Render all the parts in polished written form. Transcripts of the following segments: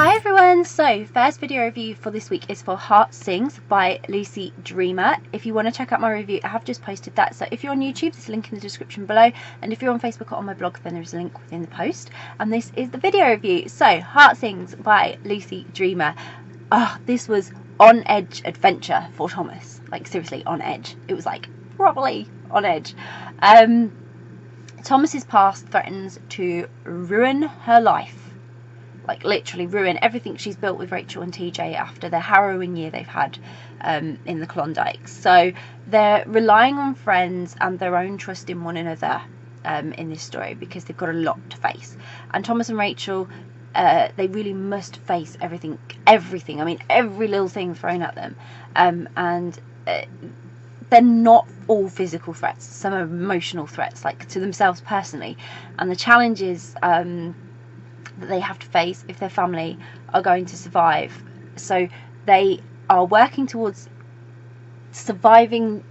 Hi everyone, so first video review for this week is for Heart Sings by Luci Dreamer. If you want to check out my review, I have just posted that, so if you're on YouTube there's a link in the description below, and if you're on Facebook or on my blog then there's a link within the post, and this is the video review. So Heart Sings by Luci Dreamer. This was on edge adventure for Thomas, like seriously on edge. It was like properly on edge. Thomas's past threatens to ruin her life. Like literally ruin everything she's built with Rachel and TJ after the harrowing year they've had in the Klondike. So they're relying on friends and their own trust in one another in this story, because they've got a lot to face. And Thomas and Rachel, they really must face everything. I mean, every little thing thrown at them. And they're not all physical threats. Some are emotional threats, like to themselves personally. And the challenges that they have to face if their family are going to survive. So they are working towards surviving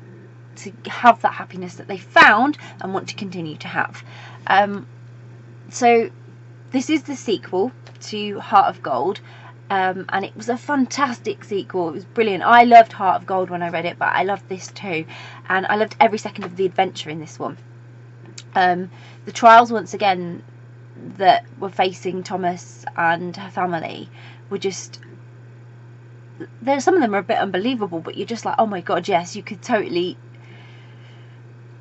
to have that happiness that they found and want to continue to have. So this is the sequel to Heart of Gold, and it was a fantastic sequel. It was brilliant. I loved Heart of Gold when I read it, but I loved this too, and I loved every second of the adventure in this one. The trials, once again, that were facing Thomas and her family were just, some of them are a bit unbelievable, but you're just like, oh my god, yes, you could totally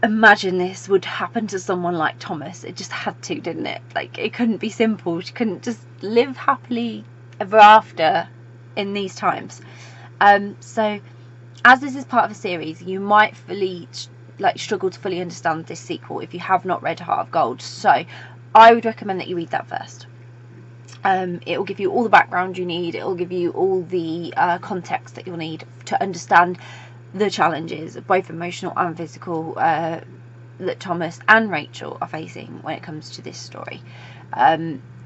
imagine this would happen to someone like Thomas. It just had to, didn't it? Like, it couldn't be simple. She couldn't just live happily ever after in these times. So as this is part of a series, you might struggle to fully understand this sequel if you have not read Heart of Gold. So I would recommend that you read that first. It will give you all the background you need. It will give you all the context that you'll need to understand the challenges, both emotional and physical, that Thomas and Rachel are facing when it comes to this story.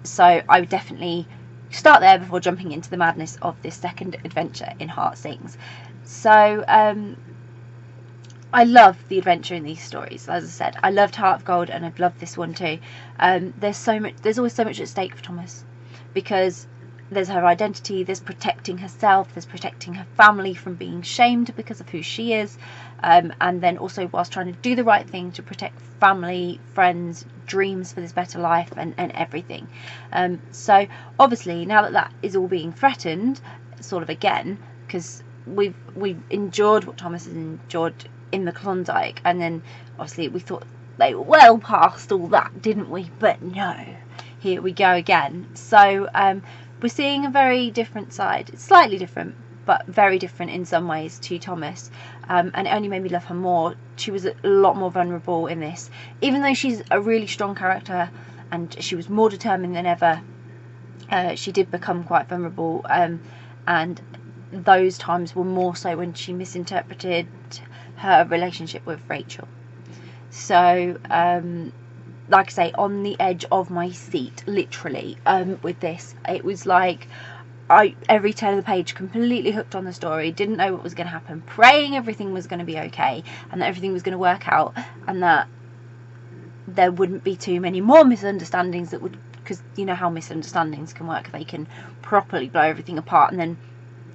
So I would definitely start there before jumping into the madness of this second adventure in Heart Sings. So I love the adventure in these stories. As I said, I loved Heart of Gold and I've loved this one too. There's always so much at stake for Thomas, because there's her identity, there's protecting herself, there's protecting her family from being shamed because of who she is, and then also whilst trying to do the right thing to protect family, friends, dreams for this better life, and everything. So obviously now that is all being threatened sort of again, because we've endured what Thomas has endured in the Klondike, and then obviously we thought they were well past all that, didn't we? But no, here we go again. So we're seeing a very different side. It's slightly different, but very different in some ways to Thomas, and it only made me love her more. She was a lot more vulnerable in this, even though she's a really strong character and she was more determined than ever. She did become quite vulnerable, and those times were more so when she misinterpreted her relationship with Rachel. So like I say, on the edge of my seat, literally, with this. It was like every turn of the page completely hooked on the story, didn't know what was going to happen, praying everything was going to be okay and that everything was going to work out, and that there wouldn't be too many more misunderstandings that would, because you know how misunderstandings can work. They can properly blow everything apart, and then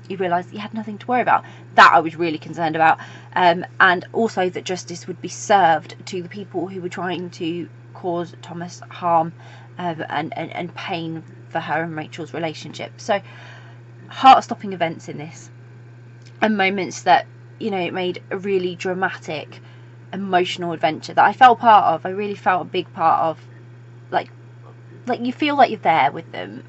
you realise you had nothing to worry about. That I was really concerned about, and also that justice would be served to the people who were trying to cause Thomas harm and pain for her and Rachel's relationship. So heart-stopping events in this, and moments that, you know, it made a really dramatic, emotional adventure that I felt part of. I really felt a big part of. Like you feel like you're there with them.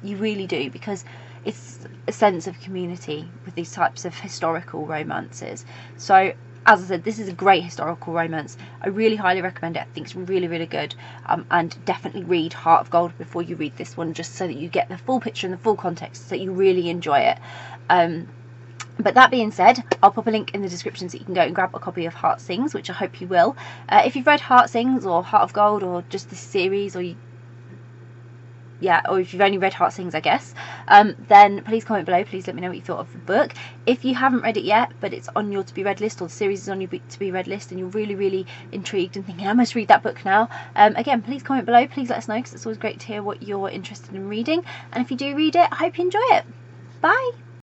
You really do, because it's a sense of community with these types of historical romances. So as I said, this is a great historical romance. I really highly recommend it. I think it's really, really good. And definitely read Heart of Gold before you read this one, just so that you get the full picture and the full context, so that you really enjoy it. But that being said, I'll pop a link in the description so you can go and grab a copy of Heart Sings, which I hope you will. If you've read Heart Sings or Heart of Gold or just this series, or yeah, or if you've only read Heart Sings, I guess, then please comment below. Please let me know what you thought of the book. If you haven't read it yet, but it's on your to be read list, or the series is on your to be read list, and you're really, really intrigued and thinking, I must read that book now, again, please comment below. Please let us know, because it's always great to hear what you're interested in reading. And if you do read it, I hope you enjoy it. Bye.